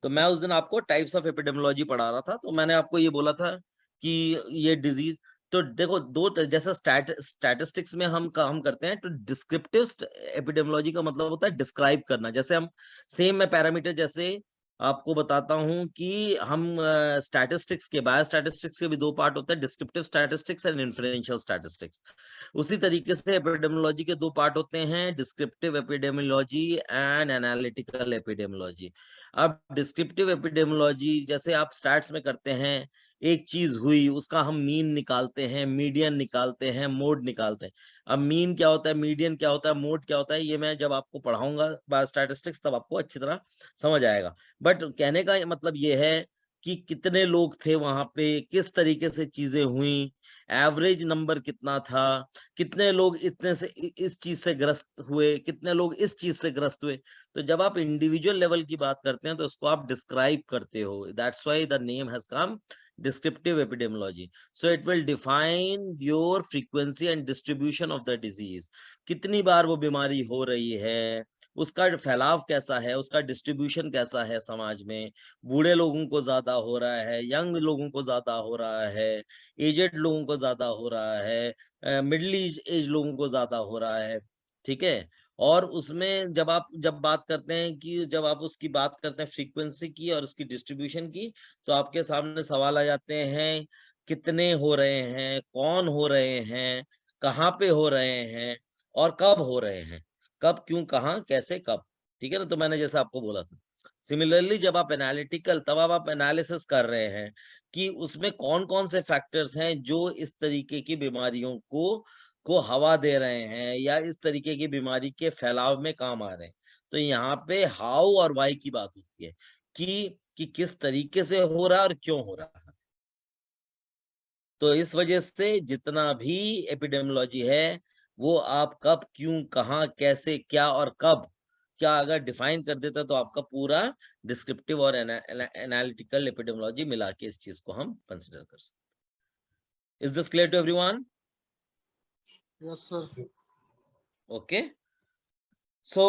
तो मैं उस दिन आपको टाइप्स ऑफ एपिडेमियोलॉजी पढ़ा रहा था, तो मैंने आपको ये बोला था कि ये डिजीज, तो देखो जैसा स्टैटिस्टिक्स में हम काम करते हैं, तो डिस्क्रिप्टिव एपिडेमियोलॉजी का मतलब होता है डिस्क्राइब करना। जैसे हम सेम मैं पैरामीटर जैसे आपको बताता हूं कि हम स्टैटिस्टिक्स के, बायोस्टैटिस्टिक्स के भी दो पार्ट होते हैं, descriptive statistics and influential statistics. उसी तरीके से एपिडेमियोलॉजी के दो पार्ट होते हैं, descriptive epidemiology and analytical epidemiology. अब डिस्क्रिप्टिव एपिडेमियोलॉजी जैसे आप स्टैट्स में करते हैं, एक चीज हुई उसका हम मीन निकालते हैं, मीडियन निकालते हैं, मोड निकालते हैं। अब मीन क्या होता है, मीडियन क्या होता है, मोड क्या होता है, ये मैं जब आपको पढ़ाऊंगा स्टैटिस्टिक्स तब आपको अच्छी तरह समझ आएगा। बट कहने का मतलब ये है कि कितने लोग थे वहां पे, किस तरीके से चीजें हुई, एवरेज नंबर कितना था, कितने लोग इतने से इस चीज से ग्रस्त हुए, कितने लोग इस चीज से ग्रस्त हुए। तो जब आप इंडिविजुअल लेवल की बात करते हैं तो उसको आप डिस्क्राइब करते हो, that's why the name has come descriptive epidemiology. So it will define your frequency and distribution of the disease. कितनी बार वो बीमारी हो रही है, उसका फैलाव कैसा है, उसका डिस्ट्रीब्यूशन कैसा है समाज में, बूढ़े लोगों को ज्यादा हो रहा है, यंग लोगों को ज्यादा हो रहा है, एजेड लोगों को ज्यादा हो रहा है, मिडिल एज लोगों को ज्यादा हो रहा है, ठीक है। और उसमें जब बात करते हैं कि जब आप उसकी बात करते हैं फ्रीक्वेंसी की और उसकी डिस्ट्रीब्यूशन की, तो आपके सामने सवाल आ जाते हैं, कितने हो रहे हैं, कौन हो रहे हैं, कहाँ पे हो रहे हैं, और कब हो रहे हैं, कब, क्यों, कहाँ, कैसे, कब, ठीक है ना। तो मैंने जैसे आपको बोला था, सिमिलरली जब आप एनालिटिकल, तब आप एनालिसिस कर रहे हैं कि उसमें कौन कौन से फैक्टर्स हैं जो इस तरीके की बीमारियों को हवा दे रहे हैं या इस तरीके की बीमारी के फैलाव में काम आ रहे हैं। तो यहाँ पे हाउ और वाई की बात होती है कि किस तरीके से हो रहा है और क्यों हो रहा है। तो इस वजह से जितना भी एपिडेमियोलॉजी है, वो आप कब, क्यों, कहाँ, कैसे, क्या और कब, क्या अगर डिफाइन कर देता तो आपका पूरा डिस्क्रिप्टिव और एनालिटिकल एपिडेमियोलॉजी मिला के इस चीज को हम कंसिडर कर सकते। Is this clear to everyone? Yes, sir. Okay, so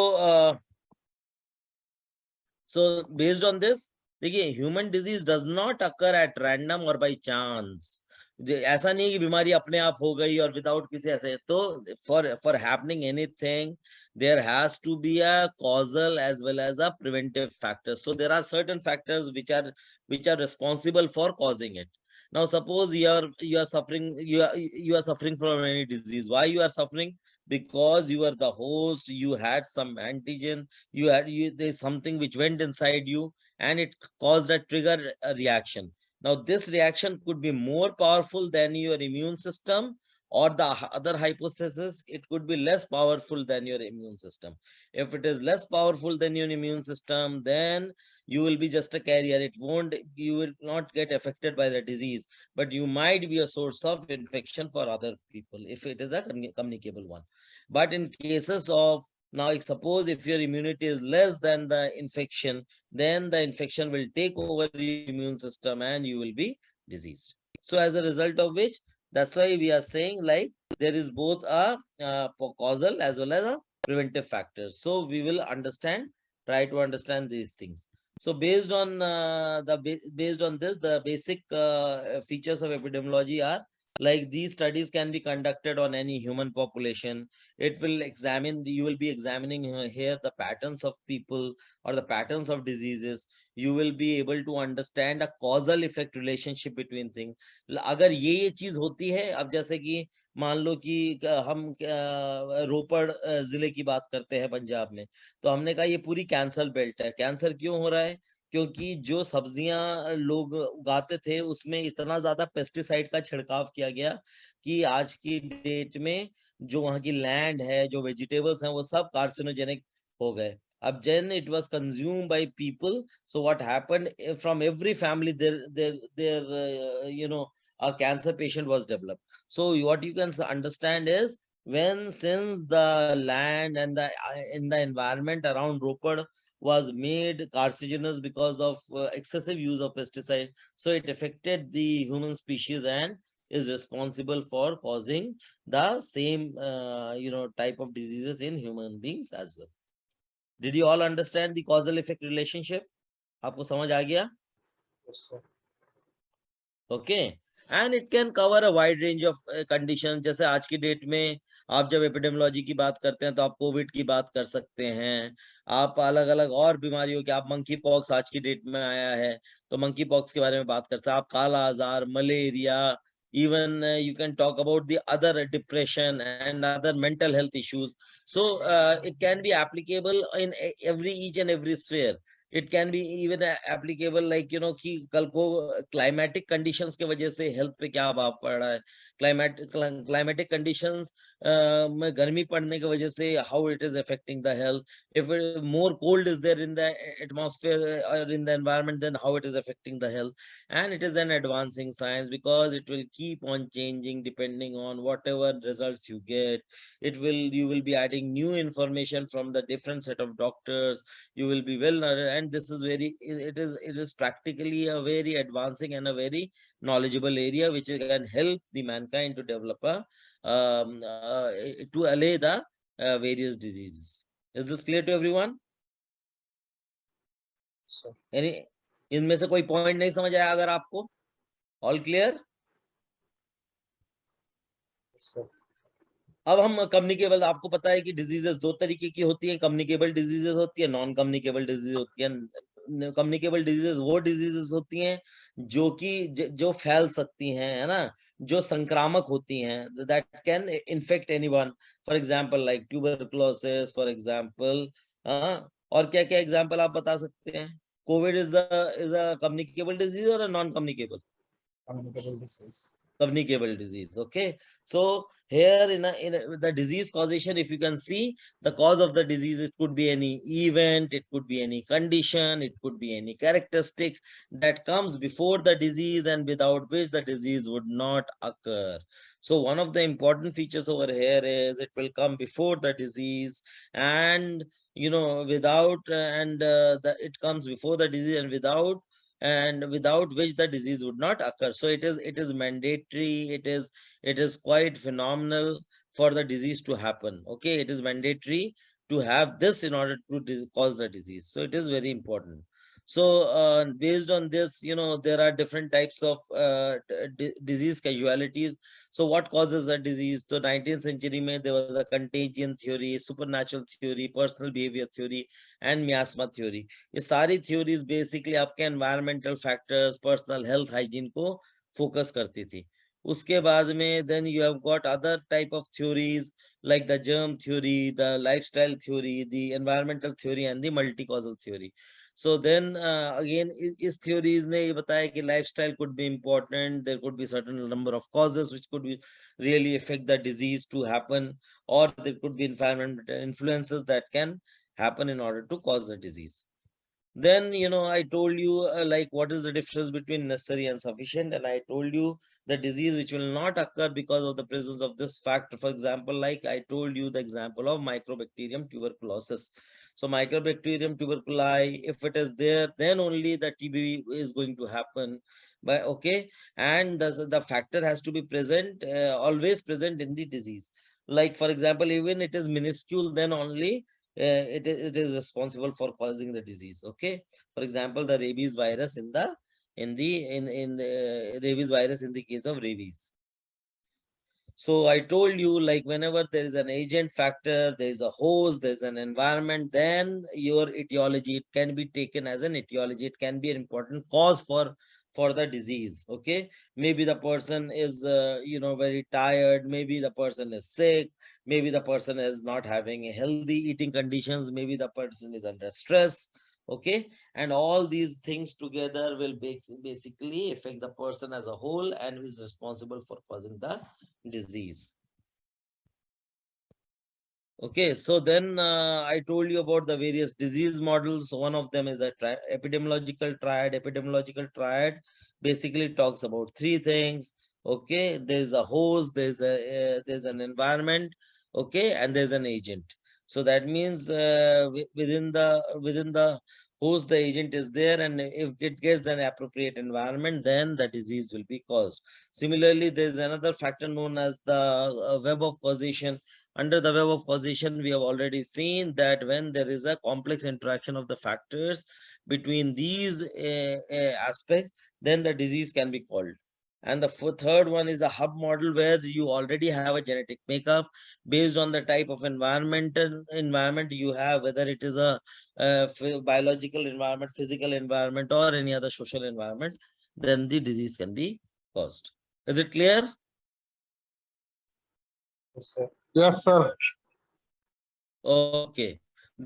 so based on this, देखिए human disease does not occur at random और बाय चांस। ऐसा नहीं है कि बीमारी अपने आप हो गई और विदाउट किसी ऐसे, तो for happening anything there has to be a causal as well as a preventive factor. So there are certain factors which are responsible for causing it. Now suppose you are suffering, you are suffering from any disease. Why you are suffering? Because you are the host, you had some antigen, there's something which went inside you and it caused a trigger, a reaction. Now this reaction could be more powerful than your immune system, or the other hypothesis, it could be less powerful than your immune system. If it is less powerful than your immune system, then you will be just a carrier. You will not get affected by the disease, but you might be a source of infection for other people if it is a communicable one. But in cases of, now suppose if your immunity is less than the infection, then the infection will take over your immune system and you will be diseased. So as a result of which, that's why we are saying like there is both a causal as well as a preventive factors. So we will try to understand these things. So based on based on this, the basic features of epidemiology are like these studies can be conducted on any human population. It will examine, you will be examining here the patterns of people or the patterns of diseases. You will be able to understand a causal effect relationship between things. अगर ये चीज होती है, अब जैसे कि मान लो कि हम रोपड़ जिले की बात करते हैं पंजाब में, तो हमने कहा ये पूरी कैंसर बेल्ट है। कैंसर क्यों हो रहा है? क्योंकि जो सब्जियां लोग उगाते थे उसमें इतना ज्यादा पेस्टिसाइड का छिड़काव किया गया कि आज की डेट में जो वहां की लैंड है, जो वेजिटेबल्स हैं, वो सब कार्सिनोजेनिक हो गए। अब then it was consumed by people, so what happened, from every family there a cancer patient was developed. So what you can understand is, since the land and the in the environment around Ropar was made carcinogenic because of excessive use of pesticide, so it affected the human species and is responsible for causing the same type of diseases in human beings as well. Did you all understand the causal effect relationship? आपको समझ आ गया? Yes, sir. Okay, and it can cover a wide range of condition. जैसे आज की date में आप जब एपिडेमियोलॉजी की बात करते हैं तो आप कोविड की बात कर सकते हैं, आप अलग अलग और बीमारियों की, आप मंकी पॉक्स आज की डेट में आया है तो मंकी पॉक्स के बारे में बात कर सकते हैं, आप काला आजार, malaria, even you can talk about the other depression and other mental health issues. So it can be applicable in every each and every sphere. It can be even applicable like कि कल को climatic conditions के वजह से health पे क्या प्रभाव पड़ रहा है, climatic conditions में गर्मी पड़ने की वजह से how it is affecting the health. If more cold is there in the atmosphere or in the environment, then how it is affecting the health. And it is an advancing science because it will keep on changing depending on whatever results you get. You will be adding new information from the different set of doctors. You will be well, and this is it is practically a very advancing and a very knowledgeable area which can help the mankind to develop a to allay the various diseases. Is this clear to everyone? Sir. Any इनमें से कोई point नहीं समझ आया अगर आपको? All clear? Yes, sir. अब हम कम्युनिकेबल, आपको पता है कि डिजीजेस दो तरीके की होती हैं, कम्युनिकेबल डिजीजेस होती है, नॉन कम्युनिकेबल डिजीज होती है। कम्युनिकेबल डिजीजेस वो डिजीजेस होती हैं जो कि जो फैल सकती हैं, है ना, जो संक्रामक होती हैं, that can infect anyone. For example like tuberculosis for example. और क्या क्या एग्जांपल आप बता सकते हैं? COVID is a communicable disease और a non communicable? Communicable disease. Communicable disease. Okay, so here the disease causation, if you can see the cause of the disease, it could be any event, it could be any condition, it could be any characteristic that comes before the disease and without which the disease would not occur. So one of the important features over here is it will come before the disease, and without it comes before the disease and without which the disease would not occur. So it is mandatory, it is quite phenomenal for the disease to happen. Okay, it is mandatory to have this in order to cause the disease. So it is very important. So based on this, there are different types of disease casualties. So what causes a disease? So 19th century mein there was a contagion theory, supernatural theory, personal behavior theory, and miasma theory. ये सारी theories basically आपके environmental factors, personal health, hygiene को focus करती थी। उसके बाद में then you have got other type of theories like the germ theory, the lifestyle theory, the environmental theory, and the multi-causal theory. So then again इस theories ने ये बताया कि lifestyle could be important, there could be certain number of causes which could be really affect the disease to happen, or there could be environmental influences that can happen in order to cause the disease. Then I told you like what is the difference between necessary and sufficient, and I told you the disease which will not occur because of the presence of this factor. For example, like I told you the example of Mycobacterium tuberculosis. So Mycobacterium tuberculosis, if it is there, then only the TB is going to happen. But okay, and the factor has to be present, always present in the disease. Like for example, even it is minuscule, then only it is responsible for causing the disease. Okay, for example, the rabies virus in the rabies virus in the case of rabies. So I told you, like whenever there is an agent factor, there is a host, there's an environment, then your etiology, it can be taken as an etiology. It can be an important cause for the disease. Okay, maybe the person is very tired, maybe the person is sick, maybe the person is not having a healthy eating conditions, maybe the person is under stress. Okay, and all these things together will basically affect the person as a whole and is responsible for causing the disease. Okay, so then I told you about the various disease models. One of them is a epidemiological triad. Epidemiological triad basically talks about three things. Okay, there's a host, there's an environment, okay, and there's an agent. So that means within the host, the agent is there, and if it gets an appropriate environment, then the disease will be caused. Similarly, there's another factor known as the web of causation. Under the web of causation, we have already seen that when there is a complex interaction of the factors between these aspects, then the disease can be called. And the third one is a hub model, where you already have a genetic makeup based on the type of environment you have, whether it is a biological environment, physical environment, or any other social environment, then the disease can be caused. Is it clear? Yes, sir. Yes, sir. Okay.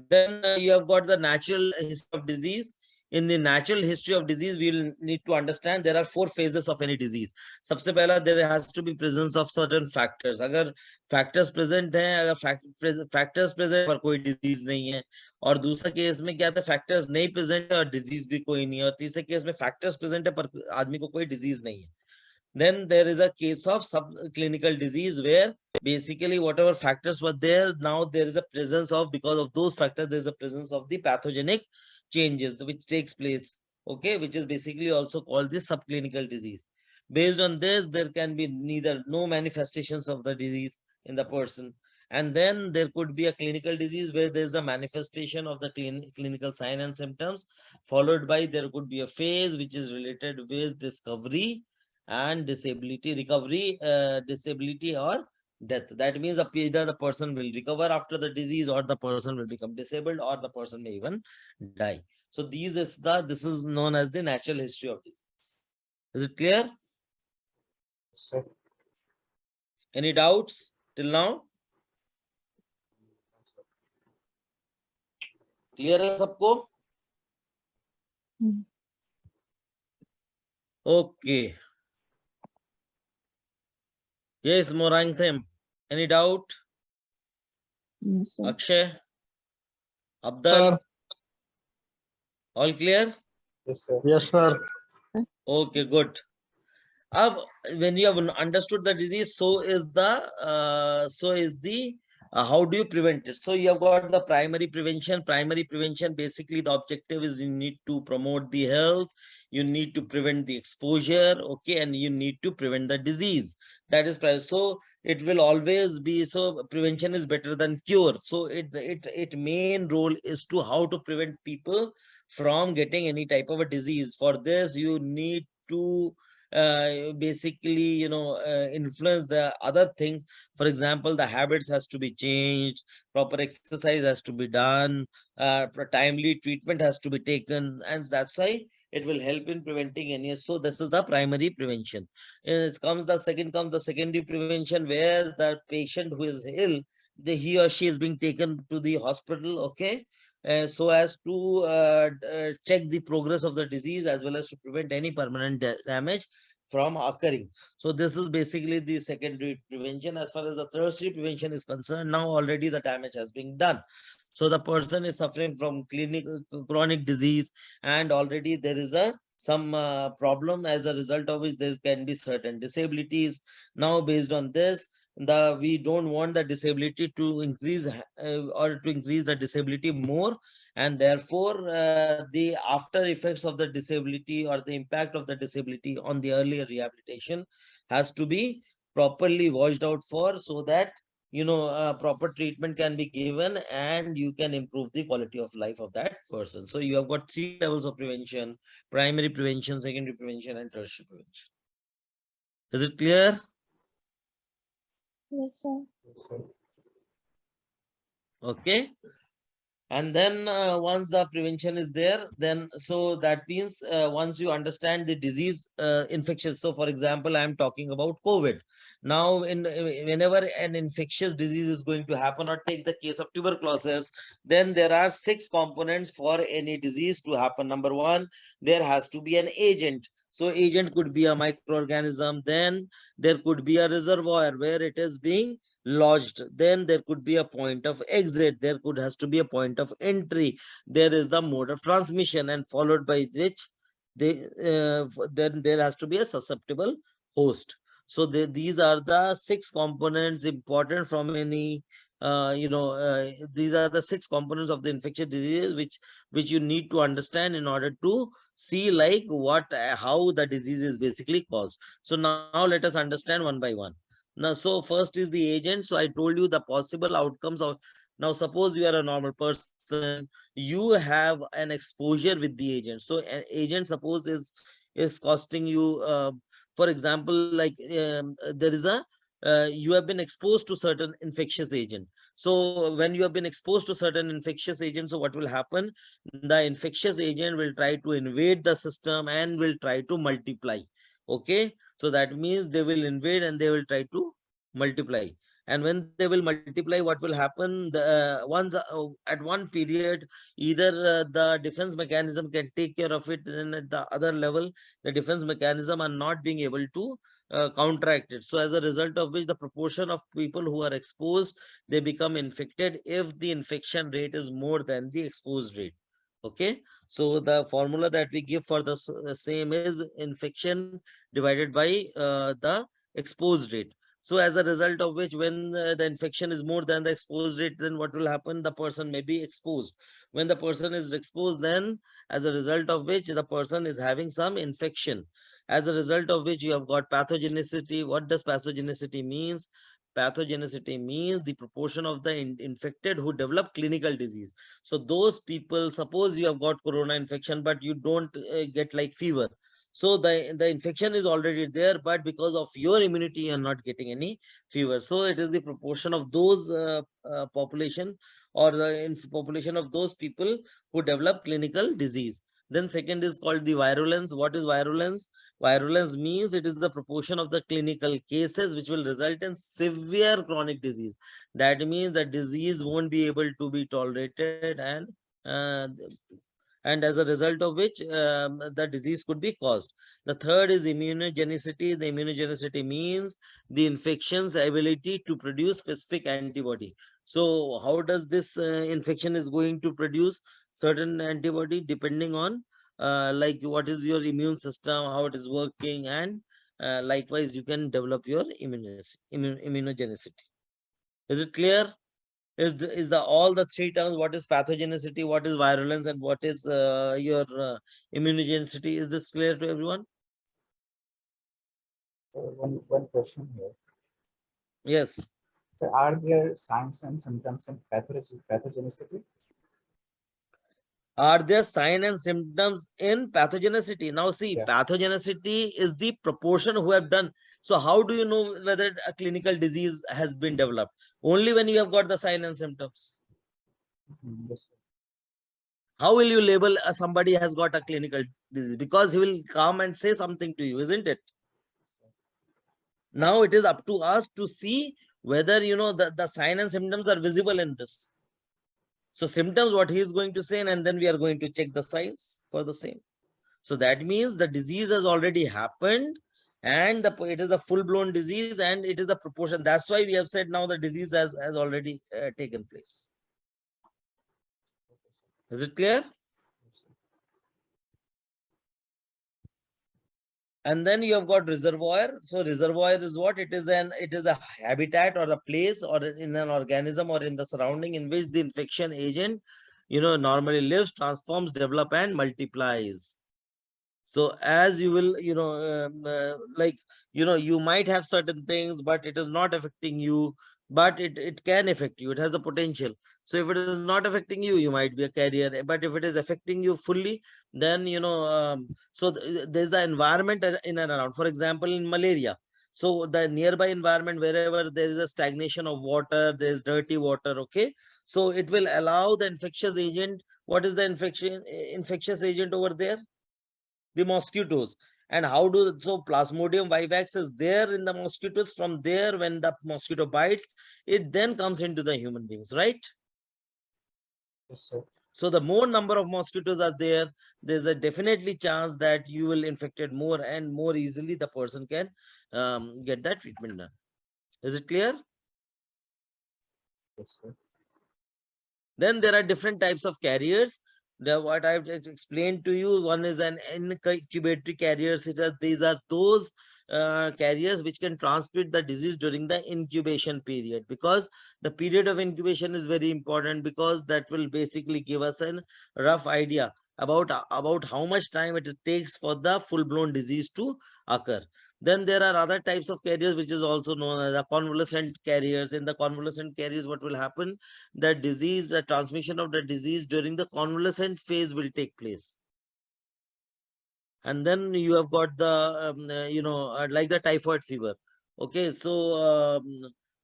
Then you have got the natural history of disease. In the natural history of disease, we will need to understand there are 4 phases of any disease. सबसे पहला, there has to be presence of certain factors. अगर factors present हैं, अगर factors present पर कोई disease नहीं है, और दूसरा केस में क्या था, factors नहीं present है और disease भी कोई नहीं है, और तीसरे केस में factors present है पर आदमी को कोई disease नहीं है. Then there is a case of subclinical disease, where basically whatever factors were there, now there is a presence of, because of those factors, there is a presence of the pathogenic changes which takes place, okay, which is basically also called the subclinical disease. Based on this, there can be no manifestations of the disease in the person. And then there could be a clinical disease, where there is a manifestation of the clinical sign and symptoms, followed by there could be a phase which is related with discovery and disability, recovery, disability, or death. That means either the person will recover after the disease, or the person will become disabled, or the person may even die. So this is known as the natural history of disease. Is it clear? Yes, sir. Any doubts till now? Clear है सबको? Okay. Yes, Morangthem. Any doubt? Yes, sir. Akshay? Abdal? Sir. All clear? Yes, sir. Yes, sir. Okay, good. When you have understood the disease, so is the how do you prevent it? So you have got the primary prevention. Primary prevention, basically the objective is you need to promote the health, you need to prevent the exposure, okay, and you need to prevent the disease. That is so it will always be, so prevention is better than cure. So it main role is to how to prevent people from getting any type of a disease. For this, you need to basically influence the other things. For example, the habits has to be changed, proper exercise has to be done, timely treatment has to be taken, and that's why it will help in preventing any. So this is the primary prevention. It comes the secondary prevention, where the patient who is ill, he or she is being taken to the hospital, okay, so as to check the progress of the disease, as well as to prevent any permanent damage from occurring. So this is basically the secondary prevention. As far as the tertiary prevention is concerned, now already the damage has been done. So the person is suffering from chronic disease, and already there is some problem, as a result of which there can be certain disabilities. Now, based on this, we don't want the disability to increase, or to increase the disability more, and therefore the after effects of the disability, or the impact of the disability on the earlier rehabilitation, has to be properly watched out for, so that proper treatment can be given, and you can improve the quality of life of that person. So you have got 3 levels of prevention: primary prevention, secondary prevention, and tertiary prevention. Is it clear? Yes, sir. Yes, sir. Okay. And then once the prevention is there, then so that means once you understand the disease infectious. So for example, I am talking about COVID. Now, whenever an infectious disease is going to happen, or take the case of tuberculosis, then there are 6 components for any disease to happen. Number 1, there has to be an agent. So agent could be a microorganism. Then there could be a reservoir where it is being lodged. Then there could be a point of exit, there has to be a point of entry, there is the mode of transmission, and followed by which then there has to be a susceptible host. So these are the 6 components important from any these are the 6 components of the infectious disease, which you need to understand in order to see like how the disease is basically caused. So now let us understand one by one. Now, so first is the agent. So I told you the possible outcomes of, now suppose you are a normal person, you have an exposure with the agent. So an agent suppose is costing you, for example, like there is a you have been exposed to certain infectious agent. So when you have been exposed to certain infectious agent, so what will happen? The infectious agent will try to invade the system and will try to multiply. Okay, so that means they will invade and they will try to multiply. And when they will multiply, what will happen? The once at one period, either the defense mechanism can take care of it, and at the other level, the defense mechanism are not being able to counteract it. So as a result of which, the proportion of people who are exposed, they become infected if the infection rate is more than the exposed rate. Okay, so the formula that we give for the same is infection divided by the exposed rate. So as a result of which, when the infection is more than the exposed rate, then what will happen? The person may be exposed. When the person is exposed, then as a result of which the person is having some infection. As a result of which you have got pathogenicity. What does pathogenicity means? Pathogenicity means the proportion of the infected who develop clinical disease. So those people, suppose you have got corona infection, but you don't get like fever. So the infection is already there, but because of your immunity, you are not getting any fever. So it is the proportion of those population, or the population of those people who develop clinical disease. Then second is called the virulence. What is virulence? Virulence means it is the proportion of the clinical cases which will result in severe chronic disease. That means the disease won't be able to be tolerated, uh, and as a result of which the disease could be caused. The third is immunogenicity. The immunogenicity means the infection's ability to produce specific antibody. So how does this infection is going to produce certain antibody? Depending on like what is your immune system, how it is working, and likewise you can develop your immunogenicity. Is it clear? Is the all the three terms, what is pathogenicity, what is virulence, and what is your immunogenicity? Is this clear to everyone? One question here. Yes. So are there signs and symptoms in pathogenicity? Are there signs and symptoms in pathogenicity? Now see, Yeah. pathogenicity is the proportion who have done. So how do you know whether a clinical disease has been developed? Only when you have got the sign and symptoms. Yes, sir. How will you label somebody has got a clinical disease? Because he will come and say something to you, isn't it? Now it is up to us to see whether the sign and symptoms are visible in this. So symptoms, what he is going to say, and then we are going to check the signs for the same. So that means the disease has already happened, and it is a full-blown disease, and it is a proportion. That's why we have said now the disease has already taken place. Is it clear? Yes, sir. And then you have got reservoir. So reservoir is what? It is a habitat or the place or in an organism or in the surrounding in which the infection agent normally lives, transforms, develop, and multiplies. So as you will like you might have certain things, but it is not affecting you, but it can affect you. It has a potential. So if it is not affecting you, you might be a carrier, but if it is affecting you fully, then so there's the environment in and around. For example, in malaria, so the nearby environment, wherever there is a stagnation of water, there is dirty water. Okay, so it will allow the infectious agent. What is the infectious agent over there? The mosquitoes. And how do, so plasmodium vivax is there in the mosquitoes. From there, when the mosquito bites, it then comes into the human beings, right? Yes, sir. So the more number of mosquitoes are there, there's a definitely chance that you will infected more, and more easily the person can get that treatment done. Is it clear? Yes, sir. Then there are different types of carriers. What I've explained to you, one is an incubatory carriers. These are those carriers which can transmit the disease during the incubation period, because the period of incubation is very important, because that will basically give us a rough idea about how much time it takes for the full-blown disease to occur. Then there are other types of carriers, which is also known as the convalescent carriers. In the convalescent carriers, what will happen? The disease, the transmission of the disease during the convalescent phase will take place. And then you have got the, like the typhoid fever. Okay, so,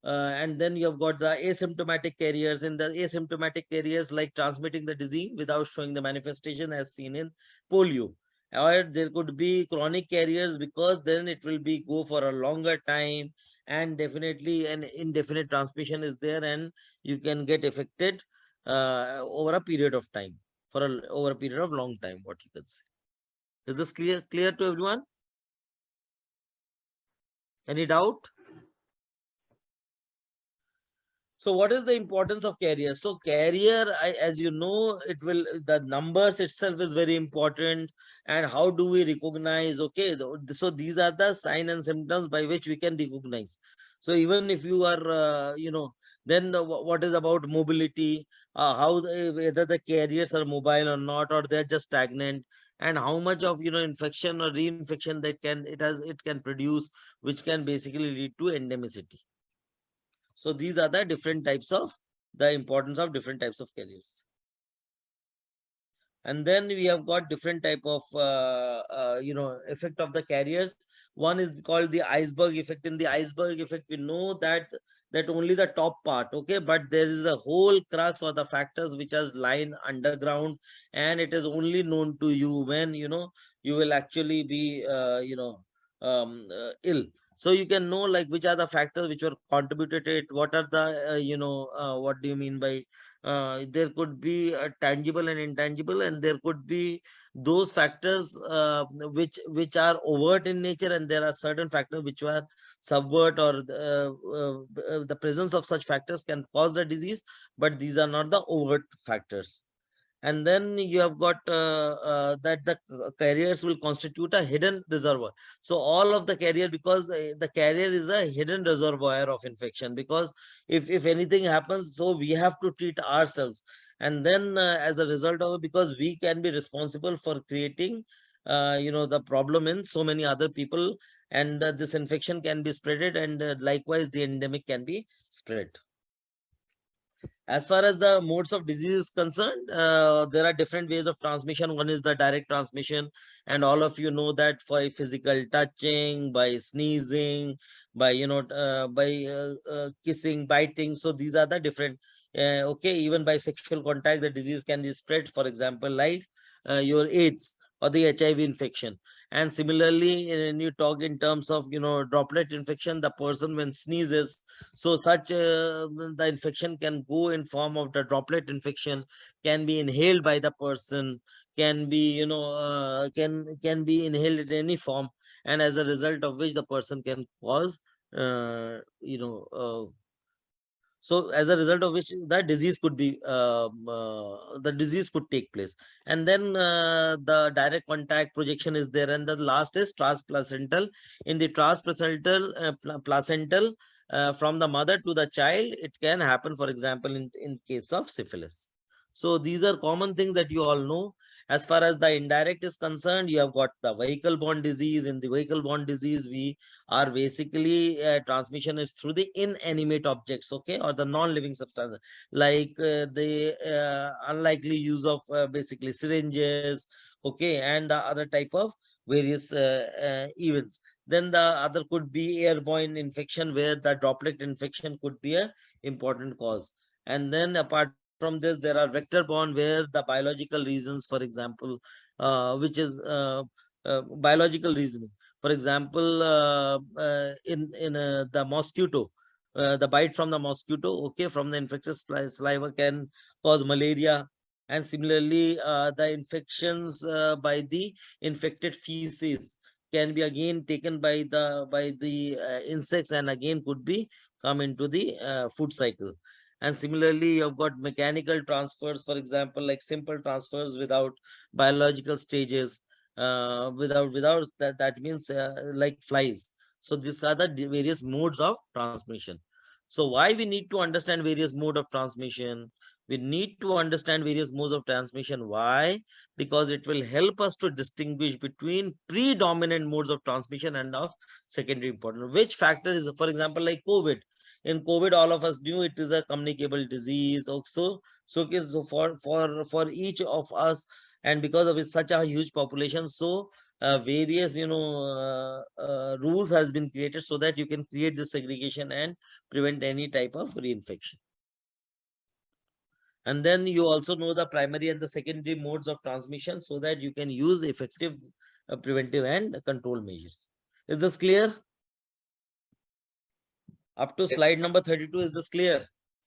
and then you have got the asymptomatic carriers. In the asymptomatic carriers, like transmitting the disease without showing the manifestation, as seen in polio. Or there could be chronic carriers, because then it will be go for a longer time, and definitely an indefinite transmission is there, and you can get affected over a period of time, over a period of long time, what you can say. Is this clear to everyone? Any doubt? So what is the importance of carrier? So carrier, as you know, the numbers itself is very important. And how do we recognize? Okay, so these are the signs and symptoms by which we can recognize. So even if you are, then what is about mobility? Whether the carriers are mobile or not, or they're just stagnant, and how much of infection or reinfection that it can produce, which can basically lead to endemicity. So these are the different types of the importance of different types of carriers. And then we have got different type of effect of the carriers. One is called the iceberg effect. In the iceberg effect, we know that only the top part, okay, but there is a whole crux or the factors which are lying underground, and it is only known to you when you will actually be ill. So you can know like which are the factors which were contributed to it. What are the what do you mean by there could be a tangible and intangible, and there could be those factors which are overt in nature, and there are certain factors which are subvert, or the presence of such factors can cause the disease, but these are not the overt factors. And then you have got that the carriers will constitute a hidden reservoir. So all of the carrier, because the carrier is a hidden reservoir of infection, because if anything happens, so we have to treat ourselves. And then as a result of it, because we can be responsible for creating the problem in so many other people, and this infection can be spreaded, and likewise the endemic can be spread. As far as the modes of disease is concerned, there are different ways of transmission. One is the direct transmission, and all of you know that by physical touching, by sneezing, by kissing, biting. So these are the different. Okay, even by sexual contact, the disease can be spread. For example, like your AIDS or the HIV infection. And similarly, when you talk in terms of droplet infection, the person when sneezes, so such the infection can go in form of the droplet infection, can be inhaled by the person, can be can be inhaled in any form, and as a result of which the person can cause uh, you know uh, so as a result of which the disease could be the disease could take place. And then the direct contact projection is there, and the last is transplacental. In the transplacental placental from the mother to the child, it can happen, for example, in case of syphilis. So these are common things that you all know. As far as the indirect is concerned, you have got the vehicle borne disease. In the vehicle borne disease, we are basically transmission is through the inanimate objects, okay, or the non-living substance, like the unlikely use of basically syringes, okay, and the other type of various events. Then the other could be airborne infection, where the droplet infection could be a important cause. And then apart from this, there are vector borne, where the biological reasons, for example, which is biological reasoning. For example, in the mosquito, the bite from the mosquito, okay, from the infectious saliva can cause malaria. And similarly, the infections by the infected feces can be again taken by the insects, and again could be come into the food cycle. And similarly, you've got mechanical transfers, for example, like simple transfers without biological stages, without that means like flies. So these are the various modes of transmission. So why we need to understand various mode of transmission? We need to understand various modes of transmission. Why? Because it will help us to distinguish between predominant modes of transmission and of secondary importance. Which factor is, for example, like COVID. In COVID, all of us knew it is a communicable disease. Also, so for each of us, and because of it's such a huge population, so various rules has been created so that you can create this segregation and prevent any type of reinfection. And then you also know the primary and the secondary modes of transmission so that you can use effective preventive and control measures. Is this clear? Up to slide number 32, is this clear?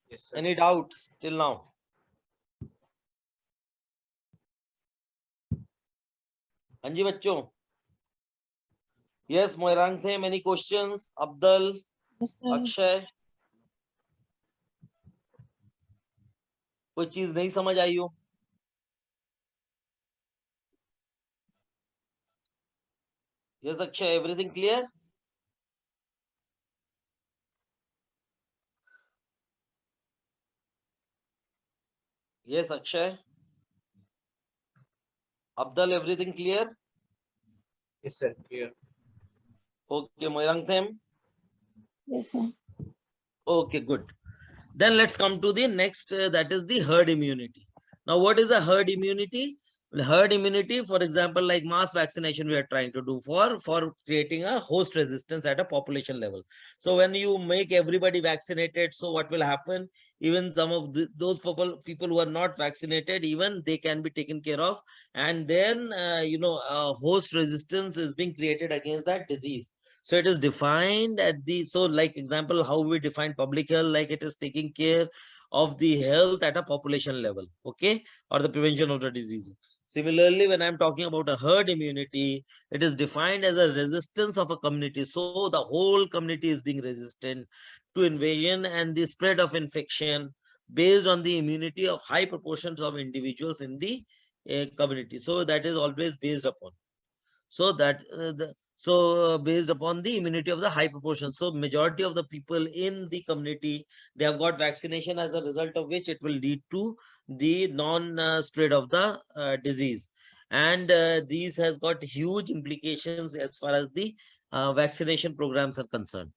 Yes, sir. Any doubts till now? Anji bachcho. Yes, Moirangthe, any questions? Abdul, Yes, sir. Akshay. कोई चीज नहीं समझ आई हो? Yes, Akshay, everything clear? Yes, Akshay. Abdul, everything clear? Yes, sir. Clear. Okay, Moirangthem. Yes, sir. Okay, good. Then let's come to the next, that is the herd immunity. Now, what is a herd immunity? Herd immunity, for example, like mass vaccination we are trying to do for creating a host resistance at a population level. So when you make everybody vaccinated, so what will happen? Even some of those people who are not vaccinated, even they can be taken care of. And then, host resistance is being created against that disease. So it is defined at the, so like example, how we define public health, like it is taking care of the health at a population level, okay, or the prevention of the disease. Similarly, when I'm talking about a herd immunity, it is defined as a resistance of a community. So the whole community is being resistant to invasion and the spread of infection based on the immunity of high proportions of individuals in the community. So that is always based upon. So that based upon the immunity of the high proportion. So majority of the people in the community, they have got vaccination, as a result of which it will lead to the non-spread of the disease. And these has got huge implications as far as the vaccination programs are concerned.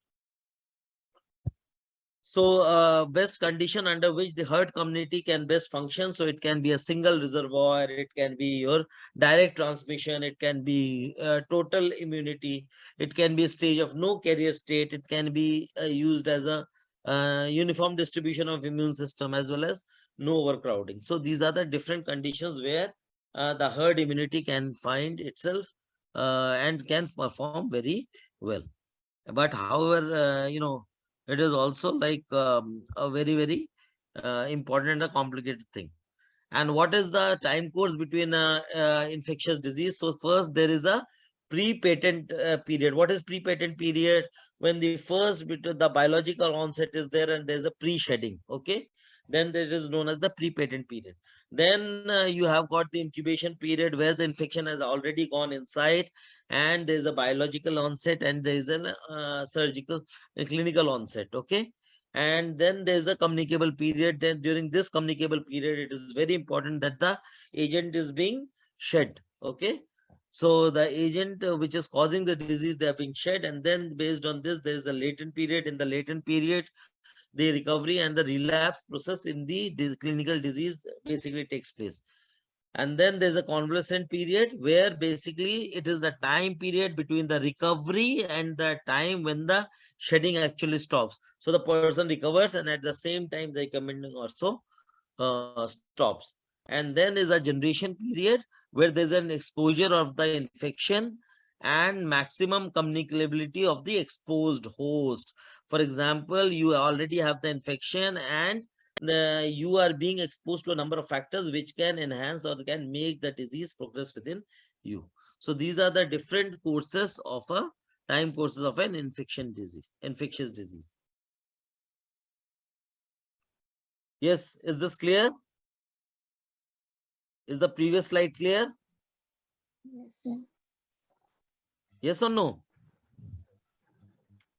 So best condition under which the herd community can best function. So it can be a single reservoir, it can be your direct transmission, it can be total immunity, it can be a stage of no carrier state, it can be used as a uniform distribution of immune system, as well as no overcrowding. So these are the different conditions where the herd immunity can find itself and can perform very well. But however, it is also like a very important and complicated thing. And what is the time course between infectious disease? So first there is a pre-patent period. What is pre-patent period? When the first bit of the biological onset is there and there's a pre-shedding, okay, then there is known as the pre-patent period. Then you have got the incubation period where the infection has already gone inside, and there's a biological onset, and there is a clinical onset, okay. And then there's a communicable period. Then during this communicable period, it is very important that the agent is being shed, okay. So the agent which is causing the disease, they are being shed, and then based on this, there is a latent period. In the latent period, the recovery and the relapse process in the clinical disease basically takes place. And then there's a convalescent period where basically it is the time period between the recovery and the time when the shedding actually stops. So the person recovers, and at the same time the recommending also stops. And then is a generation period where there's an exposure of the infection and maximum communicability of the exposed host. For example, you already have the infection, and you are being exposed to a number of factors which can enhance or can make the disease progress within you. So these are the different courses of a time courses of an infectious disease. Yes, is this clear? Is the previous slide clear? Yes, sir. Yes or no?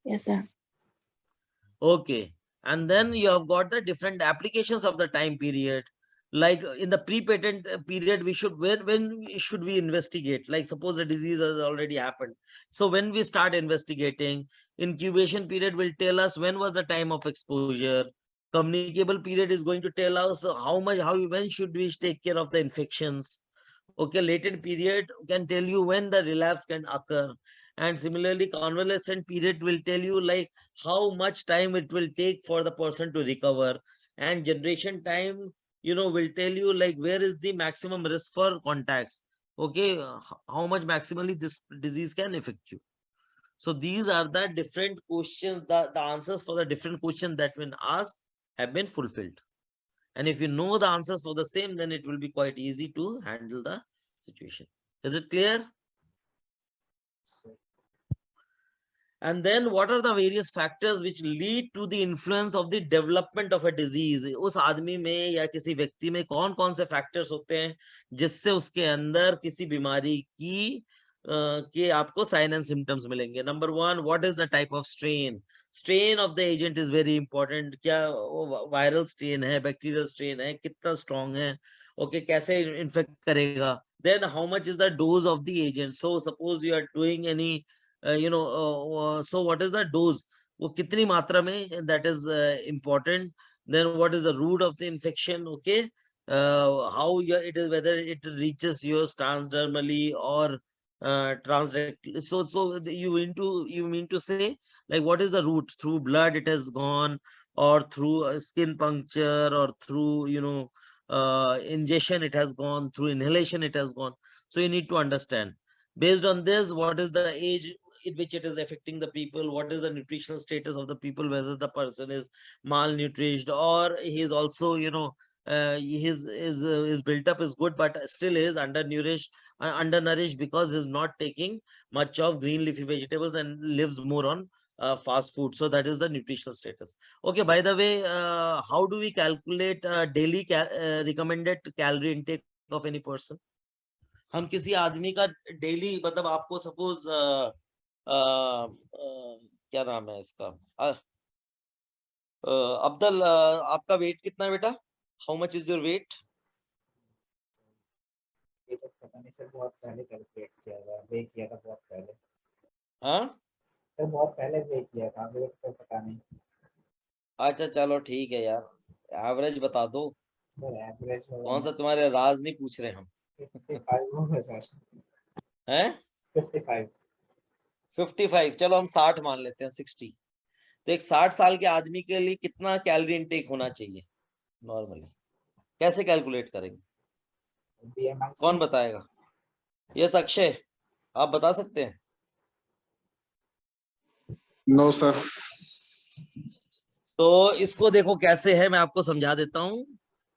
Yes, sir. Okay. And then you have got the different applications of the time period. Like in the pre-patent period, we should, when should we investigate? Like suppose the disease has already happened. So when we start investigating, incubation period will tell us when was the time of exposure. Communicable period is going to tell us how much, when should we take care of the infections. Okay, latent period can tell you when the relapse can occur. And similarly, convalescent period will tell you like how much time it will take for the person to recover. And generation time, will tell you like where is the maximum risk for contacts. Okay, how much maximally this disease can affect you. So these are the different questions, the answers for the different questions that when asked have been fulfilled. And if you know the answers for the same, then it will be quite easy to handle the situation. Is it clear? So, And then what are the various factors which lead to the influence of the development of a disease? उस आदमी में या किसी व्यक्ति में कौन कौन से factors होते हैं जिससे उसके अंदर किसी बीमारी की के आपको sign and symptoms मिलेंगे. Number one, what is the type of strain? Strain of the agent is very important. क्या viral strain है, bacterial strain है, कितना strong है, okay, कैसे infect करेगा. Then how much is the dose of the agent? So suppose you are doing any so what is the dose, वो कितनी मात्रा में, that is important. Then what is the route of the infection? Okay, how it is, whether it reaches yours transdermally or transrectally. So you mean to say like what is the route? Through blood it has gone, or through a skin puncture, or through ingestion it has gone, through inhalation it has gone. So you need to understand. Based on this, what is the age in which it is affecting the people, what is the nutritional status of the people, whether the person is malnourished or he is also, his built up is good, but still is undernourished because he's not taking much of green leafy vegetables and lives more on fast food. So that is the nutritional status. Okay, by the way, how do we calculate daily recommended calorie intake of any person? हम किसी आदमी का daily, मतलब आपको suppose क्या नाम है इसका, अब्दुल, आपका वेट कितना है बेटा? How much is your weight? ये तो पता नहीं सर, बहुत पहले कैलकुलेट किया था, वे किया था बहुत पहले। हाँ सर बहुत पहले वे किया था, मुझे तो पता नहीं। अच्छा चलो ठीक है यार, एवरेज बता दो। सर एवरेज कौन सा, तुम्हारे राज नहीं पूछ रहे हम। 55 होगा सर। हैं 55। 55, चलो हम 60 मान लेते हैं, 60। तो एक 60 साल के आदमी के लिए कितना कैलोरी इनटेक होना चाहिए नॉर्मली? कैसे कैलकुलेट करेंगे? BMI कौन बताएगा? यस अक्षय, आप बता सकते हैं? No sir. तो इसको देखो कैसे है, मैं आपको समझा देता हूं।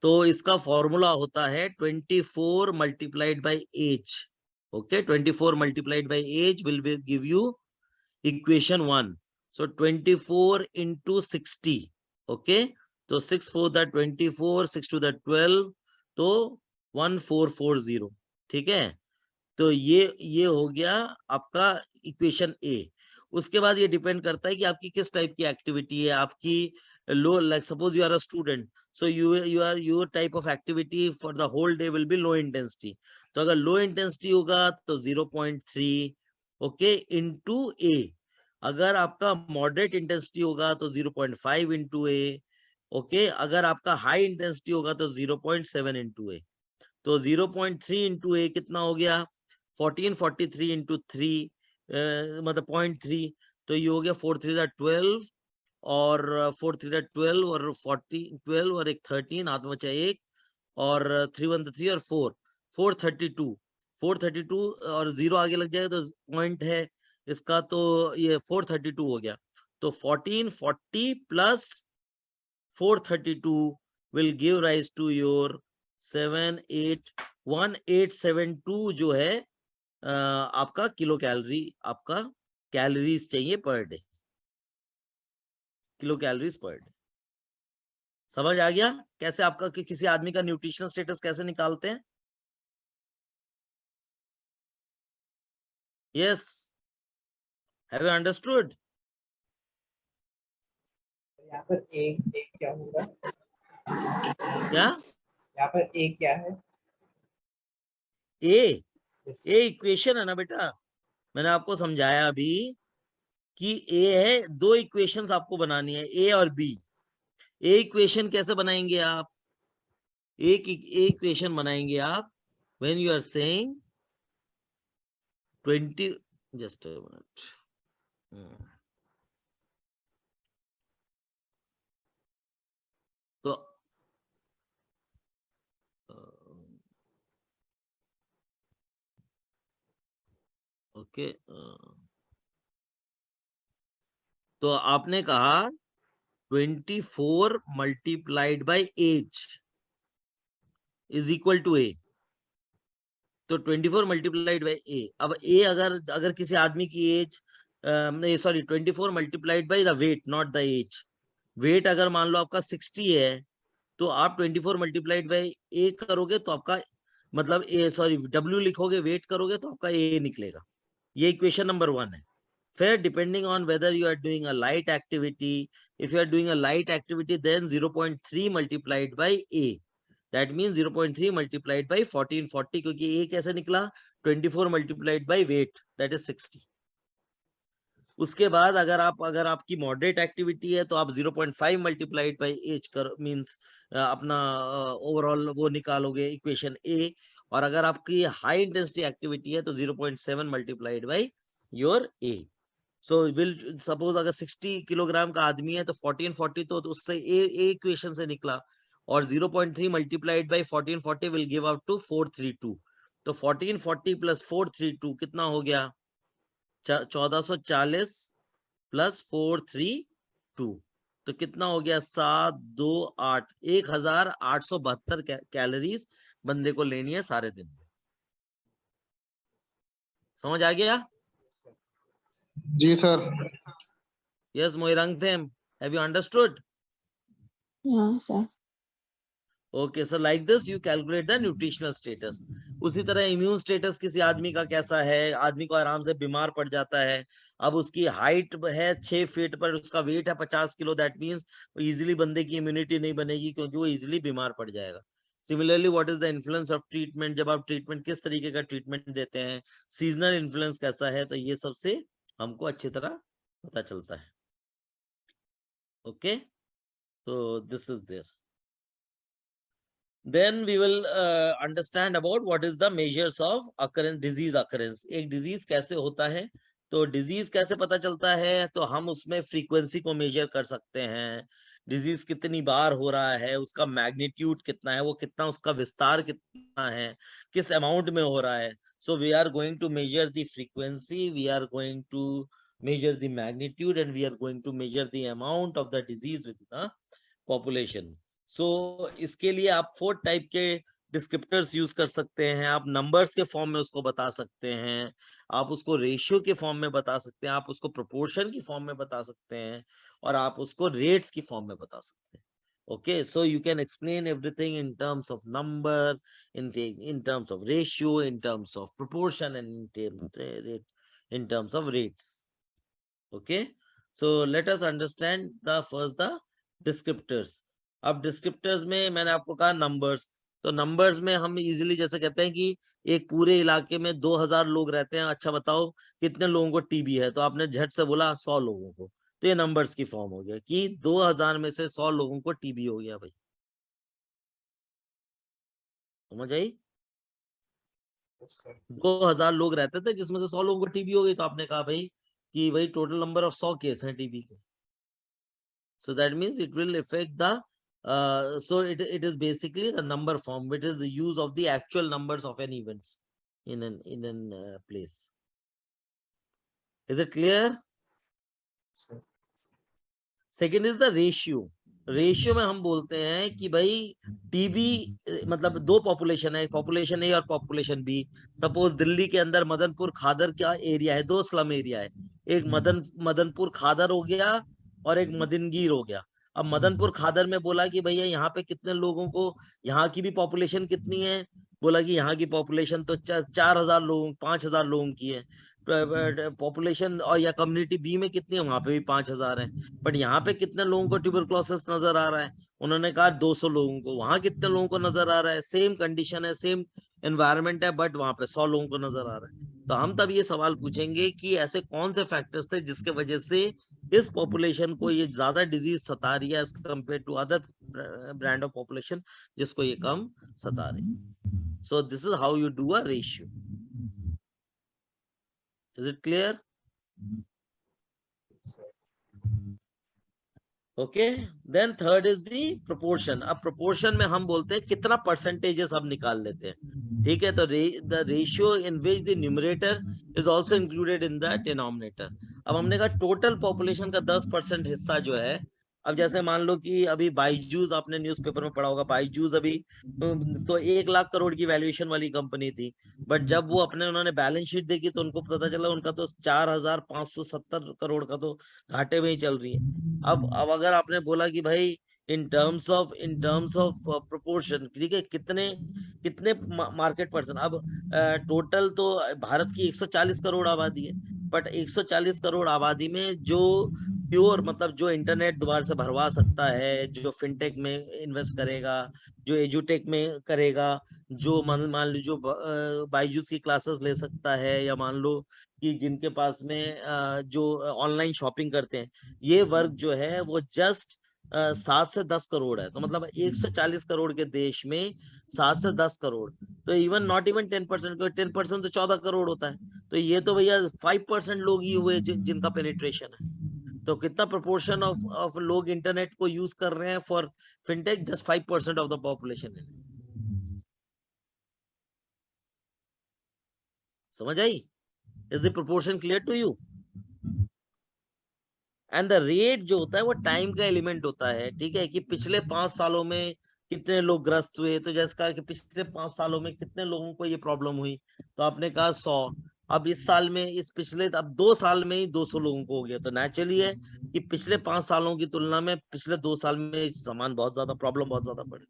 तो इसका फॉर्मूला होता है 24 multiplied by age. Okay, 24 multiplied by age will give you equation 1। So 24 into 60। Okay, तो 6 4 दैट 24, 6 2 दैट 12, तो 1440। ठीक है, तो ये हो गया आपका इक्वेशन ए। उसके बाद ये डिपेंड करता है कि आपकी किस टाइप की एक्टिविटी है। आपकी low, like suppose you are a student, so your type of activity for the whole day will be low intensity. तो अगर लो इंटेंसिटी होगा तो 0.3 ओके इंटू ए। अगर आपका मॉडरेट इंटेंसिटी होगा तो 0.5 इंटू ए। ओके, अगर आपका हाई इंटेंसिटी होगा तो 0.7 इंटू ए। तो 0.3 इंटू ए कितना हो गया? 1443 इंटू 3, मतलब 0.3। तो ये हो गया 4 3 12, और 4 3 12, और 40 12, और एक 13 हाथ में बचा एक, और 3 1 3, और 4 432 432, और 0 आगे लग जाएगा तो पॉइंट है इसका, तो ये 432 हो गया। तो 1440 plus 432 will give rise to your 1872 जो है आपका किलो कैलोरी, आपका कैलोरीज चाहिए per day, kilo calories per day. समझ आ गया कैसे आपका किसी आदमी का न्यूट्रिशनल स्टेटस कैसे निकालते हैं? Yes, have you understood? यहाँ पर एक एक क्या होगा? क्या यहाँ पर एक क्या है? ए Yes, ए इक्वेशन है ना बेटा, मैंने आपको समझाया अभी कि ए है, दो इक्वेशंस आपको बनानी है, ए और बी। ए इक्वेशन कैसे बनाएंगे आप? एक इक्वेशन बनाएंगे आप when you are saying 20, just a minute, तो ओके, तो आपने कहा 24 multiplied by age is equal to a. तो 24 मल्टीप्लाइड बाय ए, अब ए अगर किसी आदमी की एज, नहीं sorry, 24 multiplied by the weight, not the age. Weight अगर मान लो आपका 60 है, तो आप 24 मल्टीप्लाइड बाय ए करोगे तो आपका मतलब ए, सॉरी डब्ल्यू लिखोगे, वेट करोगे तो आपका ए निकलेगा। ये इक्वेशन नंबर 1 है। फिर depending on whether you are doing a light activity, if you are doing a light activity then 0.3 multiplied by a, that mean 0.3 multiplied by 1440, क्योंकि ए कैसे निकला? 24 multiplied by weight, that is 60। उसके बाद अगर आपकी moderate activity है तो आप 0.5 मल्टीप्लाइड बाय एज कर मींस अपना ओवरऑल वो निकालोगे इक्वेशन ए। और अगर आपकी हाई इंटेंसिटी एक्टिविटी है तो 0.7 multiplied by your A. So will suppose अगर 60 किलोग्राम का आदमी है तो 1440 तो उससे ए इक्वेशन से निकला, और 0.3 multiplied by 1440 will give out to 432। तो 1440 प्लस 432 कितना हो गया? 1440 प्लस 432, तो कितना हो गया? 728, 1872 कैलोरीज बंदे को लेनी है सारे दिन में। समझ आ गया? जी sir. Yes Moirangthem, have you understood? Yeah, sir. Okay, so like this you calculate the nutritional status. उसी तरह इम्यून स्टेटस किसी आदमी का कैसा है, आदमी को आराम से बीमार पड़ जाता है, अब उसकी हाइट है 6 फीट पर, उसका वेट है 50 किलो, दैट मींस इजीली बंदे की इम्यूनिटी नहीं बनेगी क्योंकि वो इजीली बीमार पड़ जाएगा। Similarly what is the influence of treatment, जब आप ट्रीटमेंट किस तरीके का ट्रीटमेंट देते हैं, सीजनल इन्फ्लुएंस कैसा है, तो ये सबसे हमको अच्छी तरह पता चलता है। ओके, तो this is there. Then we will understand about what is the measures of occurrence, disease occurrence। एक disease कैसे होता है, तो disease कैसे पता चलता है, तो हम उसमें frequency को measure कर सकते हैं। disease कितनी बार हो रहा है, उसका magnitude कितना है, वो कितना, उसका विस्तार कितना है, किस amount में हो रहा है। So we are going to measure the frequency, we are going to measure the magnitude, and we are going to measure the amount of the disease within the population। सो इसके लिए आप 4 टाइप के descriptors use कर सकते हैं। आप numbers के form में उसको बता सकते हैं, आप उसको रेशियो के फॉर्म में बता सकते हैं, आप उसको प्रोपोर्शन की फॉर्म में बता सकते हैं, और आप उसको रेट्स की फॉर्म में बता सकते हैं। Okay, so you can explain everything in terms of number, in terms of ratio, in terms of proportion, and in terms of rates। okay, so let us understand the first the descriptors। अब descriptors में मैंने आपको कहा numbers, तो numbers में हम easily जैसे कहते हैं कि एक पूरे इलाके में 2000 लोग रहते हैं, अच्छा बताओ कितने लोगों को टीबी है, तो आपने झट से बोला 100 लोगों को, तो ये नंबर्स की फॉर्म हो गया कि 2000 में से 100 लोगों को टीबी हो गया। भाई समझ आई? yes, sir. 2000 लोग रहते थे जिसमें से 100 लोगों को टीबी हो गई, तो आपने कहा भाई कि भाई टोटल नंबर ऑफ 100 केस हैं टीबी के। So that means it will affect the so it is basically the number form, which is the use of the actual numbers of an events in an place। Is it clear? Sir. Second is the ratio। Ratio में हम बोलते हैं कि भाई TB मतलब दो population है, population ए और पॉपुलेशन बी। सपोज दिल्ली के अंदर मदनपुर खादर का एरिया है, दो स्लम एरिया है, एक मदनपुर खादर हो गया और एक मदनगीर हो गया। अब मदनपुर खादर में बोला कि भैया यहाँ पे कितने लोगों को, यहाँ की भी पॉपुलेशन कितनी है, बोला कि यहाँ की पॉपुलेशन तो 4000 लोगों 5000 लोगों की है। पॉपुलेशन और या कम्युनिटी बी में कितनी है, वहां पे भी 5000 है, बट यहाँ पे कितने लोगों को ट्यूबरक्लोसिस नजर आ रहा है, उन्होंने कहा 200 लोगों को, वहां कितने लोगों को नजर आ रहा है, सेम कंडीशन है, सेम एनवायरनमेंट है, बट वहां पे 100 लोगों को नजर आ रहा है। तो हम तब ये सवाल पूछेंगे कि ऐसे कौन से फैक्टर्स थे जिसके वजह से इस पॉपुलेशन को ये ज्यादा डिजीज सता रही है as compare to other brand of population जिसको ये कम सता रही। So this is how you do a ratio. Is it clear? Okay, then third is the proportion. अब प्रोपोर्शन में हम बोलते हैं कितना परसेंटेजेस हम निकाल लेते हैं, ठीक है। तो the ratio in which the numerator is also included in the denominator. अब हमने कहा टोटल पॉपुलेशन का 10% हिस्सा जो है, अब जैसे मान लो कि अभी बाईजूस, आपने न्यूज़पेपर में पढ़ा होगा, बाईजूस अभी तो 1 लाख करोड़ की वैल्यूएशन वाली कंपनी थी, बट जब वो उन्होंने बैलेंस शीट देखी तो उनको पता चला उनका तो 4570 करोड़ का तो घाटे में ही चल रही है। अब अगर आपने बोला कि भाई इन टर्म्स ऑफ प्रोपोर्शन, ठीक है, कितने कितने मार्केट पर्सन, अब टोटल तो भारत की 140 करोड़ आबादी है, बट 140 करोड़ आबादी में जो प्योर मतलब जो इंटरनेट दोबारा से भरवा सकता है, जो फिनटेक में इन्वेस्ट करेगा, जो एजुटेक में करेगा, जो मान लीजिए बाईजूस की क्लासेस ले सकता है, या मान लो कि जिनके पास में जो ऑनलाइन शॉपिंग करते हैं, ये वर्ग जो है वो जस्ट 7 से 10 करोड़ है। तो मतलब 140 करोड़ के देश में 7 से 10 करोड़, तो इवन नॉट इवन 10%, 10% तो 14 करोड़ होता है। तो ये तो भैया 5% लोग ही हुए जिनका पेनिट्रेशन है। तो कितना प्रोपोर्शन ऑफ लोग इंटरनेट को यूज कर रहे हैं for fintech? Just 5% of the population. समझ आई? Is the proportion clear to you? And the rate जो होता है वो टाइम का एलिमेंट होता है, ठीक है, कि पिछले 5 सालों में कितने लोग ग्रस्त हुए। तो जैसे कहा कि पिछले 5 सालों में कितने लोगों को ये प्रॉब्लम हुई, तो आपने कहा 100। अब इस साल में, इस पिछले अब 2 साल में ही 200 लोगों को हो गया, तो नेचुरली है कि पिछले 5 सालों की तुलना में पिछले 2 साल में सामान बहुत ज्यादा, प्रॉब्लम बहुत ज्यादा बढ़ी।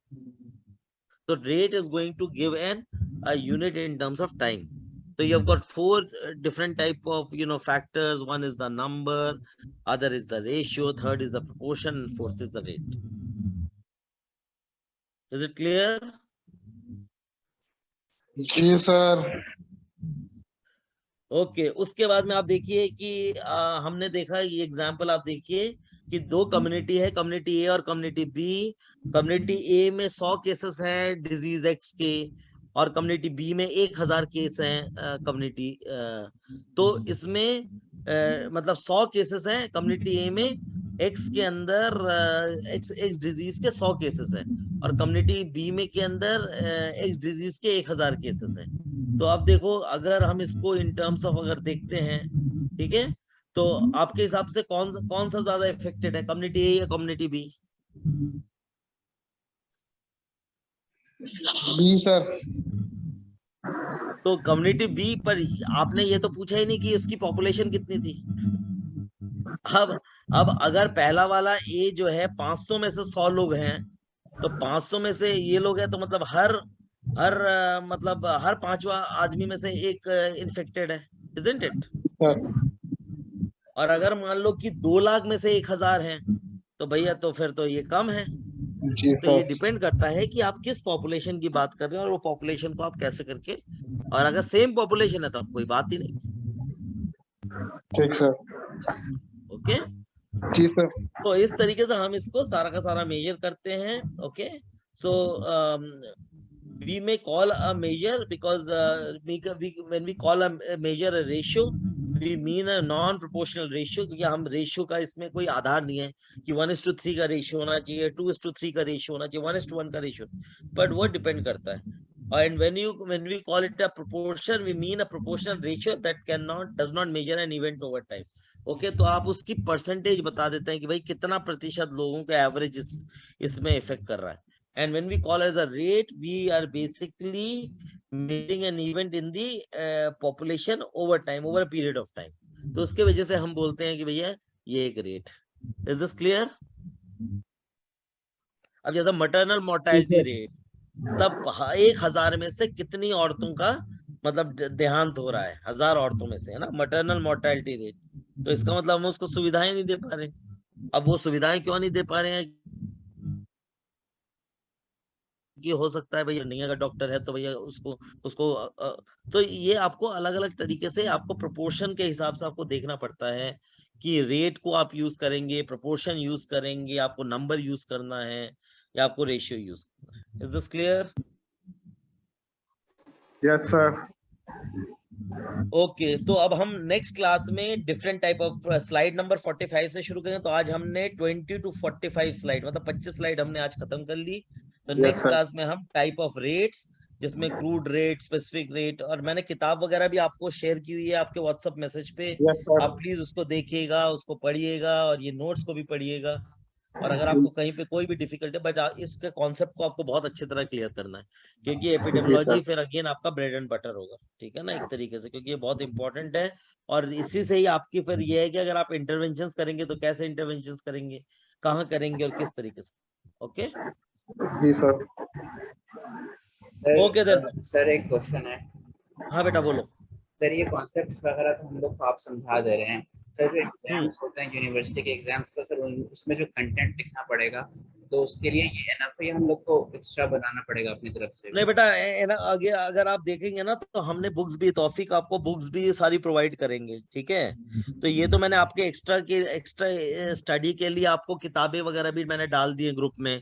तो rate is going to give a unit in terms of time. So you have got 4 different type of factors. One is the number, other is the ratio, third is the proportion, and fourth is the rate. Is it clear? जी sir. Okay, उसके बाद में आप देखिए कि हमने देखा ये एग्जाम्पल, आप देखिए कि 2 कम्युनिटी है, कम्युनिटी ए और कम्युनिटी बी। कम्युनिटी ए में 100 केसेस हैं डिजीज एक्स के, और कम्युनिटी बी में 1000 केस हैं कम्युनिटी। तो इसमें मतलब 100 केसेस हैं कम्युनिटी ए में, एक्स के अंदर एक्स डिजीज के 100 केसेस हैं, और कम्युनिटी बी में के अंदर एक्स डिजीज के 1000 केसेस हैं। तो अब देखो, अगर हम इसको इन टर्म्स ऑफ अगर देखते हैं, ठीक है, तो आपके हिसाब से कौन सा ज्यादा इफेक्टेड है, कम्युनिटी ए या कम्युनिटी बी? B sir. तो कम्युनिटी बी, पर आपने ये तो पूछा ही नहीं कि उसकी पॉपुलेशन कितनी थी। अब अगर पहला वाला ए जो है 500 में से 100 लोग हैं, तो 500 में से ये लोग हैं, तो मतलब मतलब हर 5वां आदमी में से एक इन्फेक्टेड है, इजंट इट? सर। और अगर मान लो कि 2 लाख में से 1000 हैं, तो भैया तो फिर तो ये कम है। जी तो ये सर। डिपेंड करता है कि आप किस पॉपुलेशन की बात कर रहे हैं, और वो पॉपुलेशन को आप कैसे करके, और अगर सेम पॉपुलेशन है तो कोई बात ही नहीं। ठीक सर। ओके, जी सर। तो इस तरीके से हम इसको सारा का सारा मेजर करते हैं। Okay, so we may call a measure because when we call a measure a ratio, we mean a non-proportional ratio, क्योंकि हम रेशियो का इसमें कोई आधार नहीं है कि 1:3 का रेशियो होना चाहिए, 2:3 का रेशियो होना चाहिए, 1:1 का रेशियो, बट वो डिपेंड करता है। And when we call it a proportion, we mean a proportional ratio that does not measure an event over time. Okay, तो आप उसकी परसेंटेज बता देते हैं कि भाई कितना प्रतिशत लोगों का एवरेज इसमें इफेक्ट कर रहा है। And when we call as a rate, we are basically measuring an event in the population over time, over a period of time. तो उसके वजह से हम बोलते हैं कि भैया ये एक रेट। Is this clear? अब जैसा मटरनल मोर्टेलिटी रेट, तब 1000 में से कितनी औरतों का मतलब देहांत हो रहा है 1000 औरतों में से, है ना, मैटरनल मोर्टेलिटी रेट, तो इसका मतलब हम उसको सुविधाएं नहीं दे पा रहे। अब वो सुविधाएं क्यों नहीं दे पा रहे हैं कि हो सकता है भैया नहीं, अगर डॉक्टर है तो भैया उसको उसको तो ये आपको अलग अलग तरीके से आपको प्रोपोर्शन के हिसाब से आपको देखना पड़ता है कि रेट को आप यूज करेंगे, प्रोपोर्शन यूज करेंगे, आपको नंबर यूज करना है या आपको रेशियो यूज करना है। Is this clear? Yes, sir. Okay, तो अब हम नेक्स्ट क्लास में different type of slide number 45 से शुरू करेंगे। तो आज हमने 20 to 45 स्लाइड, मतलब 25 स्लाइड हमने आज खत्म कर ली। तो Yes, नेक्स्ट sir. क्लास में हम टाइप ऑफ रेट्स, जिसमें क्रूड रेट, स्पेसिफिक रेट, और मैंने किताब वगैरह भी आपको शेयर की हुई है आपके व्हाट्सएप मैसेज पे, Yes, sir. आप प्लीज उसको देखिएगा, उसको पढ़िएगा और ये नोट्स को भी पढ़िएगा। और अगर आपको कहीं पे कोई भी डिफिकल्टी है, बट इसके कॉन्सेप्ट को आपको बहुत अच्छी तरह क्लियर करना है, क्योंकि जी एपिडेमियोलॉजी सर। फिर अगेन आपका ब्रेड एंड बटर होगा, ठीक है ना, एक तरीके से, क्योंकि ये बहुत इंपॉर्टेंट है। और इसी से ही आपकी फिर ये है कि अगर आप इंटरवेंशंस करेंगे तो कैसे इंटरवेंशंस करेंगे, कहाँ करेंगे और किस तरीके से। ओके जी सर। Okay then. सर एक क्वेश्चन है। हाँ बेटा बोलो। सर ये कॉन्सेप्ट्स वगैरह तो हम लोग को आप समझा दे रहे हैं। सर जो हम्म एग्जाम्स होते हैं यूनिवर्सिटी के एग्जाम्स, तो सर उसमें जो कंटेंट लिखना पड़ेगा, तो उसके लिए ये एनफ हम लोग को एक्स्ट्रा बनाना पड़ेगा अपनी तरफ से नहीं भी। बेटा, ना आगे अगर आप देखेंगे ना तो हमने बुक्स भी, तौफीक आपको बुक्स भी सारी प्रोवाइड करेंगे, ठीक है। तो ये तो मैंने आपके एक्स्ट्रा स्टडी के लिए आपको किताबें वगैरह भी मैंने डाल दी है ग्रुप में,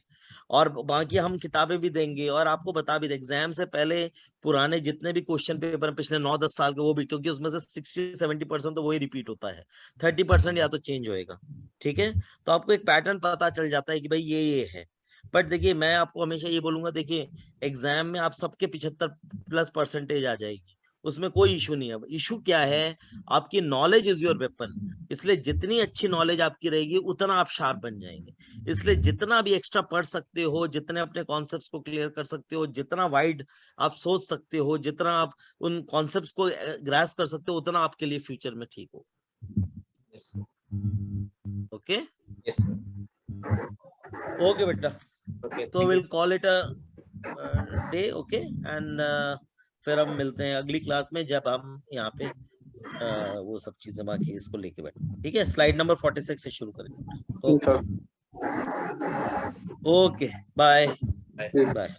और बाकी हम किताबें भी देंगे, और आपको बता भी दें एग्जाम से पहले पुराने जितने भी क्वेश्चन पेपर पिछले 9-10 साल के, वो भी, क्योंकि उसमें से 60-70% तो वही रिपीट होता है, 30% या तो चेंज होएगा, ठीक है। तो आपको एक पैटर्न पता चल जाता है कि भाई ये है। बट देखिए मैं आपको हमेशा ये बोलूंगा, देखिए एग्जाम में आप सबके 75+ % आ जाएगी, उसमें कोई इशू नहीं है। इशू क्या है, आपकी नॉलेज इज योर वेपन, इसलिए जितनी अच्छी नॉलेज आपकी रहेगी उतना आप शार्प बन जाएंगे। इसलिए जितना भी एक्स्ट्रा पढ़ सकते हो, जितने अपने कॉन्सेप्ट्स को क्लियर कर सकते हो, जितना वाइड आप सोच सकते हो, जितना आप उन कॉन्सेप्ट्स को ग्रास्प कर सकते हो, उतना आपके लिए फ्यूचर में ठीक हो। यस ओके यस ओके बेटा, ओके, तो thank you. Will call it a day, okay and फिर हम मिलते हैं अगली क्लास में, जब हम यहाँ पे वो सब चीजें बाकी इसको लेके बैठे, ठीक है। स्लाइड नंबर 46 से शुरू करेंगे। जी okay sir. Okay, bye bye. जी। बाय।